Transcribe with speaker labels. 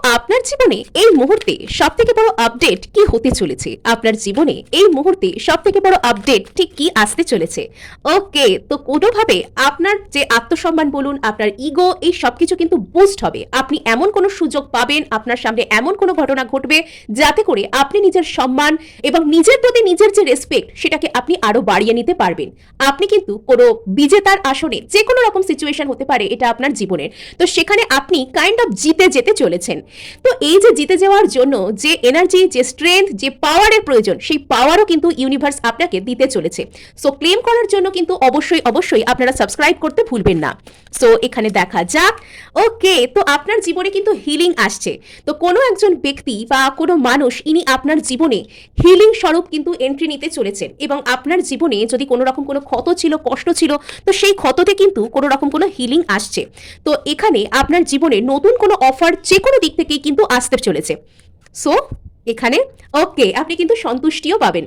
Speaker 1: আপনার জীবনে এই মুহূর্তে সবথেকে বড় আপডেট কি হতে চলেছে? আপনার জীবনে এই মুহূর্তে সবথেকে বড় আপডেট ঠিক কি আসতে চলেছে? ওকে, তো কোনোভাবে আপনার যে আত্মসম্মান বলুন, আপনার ইগো, এই সবকিছু কিন্তু বুস্ট হবে। আপনি এমন কোনো সুযোগ পাবেন, আপনার সামনে এমন কোনো ঘটনা ঘটবে যাতে করে আপনি নিজের সম্মান এবং নিজের প্রতি নিজের যে রেসপেক্ট সেটাকে আপনি আরো বাড়িয়ে নিতে পারবেন। আপনি কিন্তু কোনো বিজেতার আসনে, যে কোনো রকম সিচুয়েশন হতে পারে এটা আপনার জীবনের, তো সেখানে আপনি কাইন্ড অফ জিতে যেতে চলেছেন। তো এই যে জিতে যাওয়ার জন্য যে এনার্জি, যে স্ট্রেংথ, যে পাওয়ারের প্রয়োজন, সেই পাওয়ারও কিন্তু ইউনিভার্স আপনাকে দিতে চলেছে। সো ক্লেম করার জন্য কিন্তু অবশ্যই অবশ্যই আপনারা সাবস্ক্রাইব করতে ভুলবেন না। সো এখানে দেখা যাক। ওকে, তো আপনার জীবনে কিন্তু হিলিং আসছে। তো কোনো একজন ব্যক্তি বা কোনো মানুষ ইনি আপনার জীবনে হিলিং স্বরূপ কিন্তু এন্ট্রি নিতে চলেছেন, এবং আপনার জীবনে যদি কোনো রকম কোনো ক্ষত ছিল, কষ্ট ছিল, তো সেই ক্ষততে কিন্তু কোনো রকম কোনো হিলিং আসছে। তো এখানে আপনার জীবনে নতুন কোনো অফার যে কোনো দিক থেকেই কিন্তু আসতে চলেছে। সো এখানে ওকে, আপনি কিন্তু সন্তুষ্টিও পাবেন।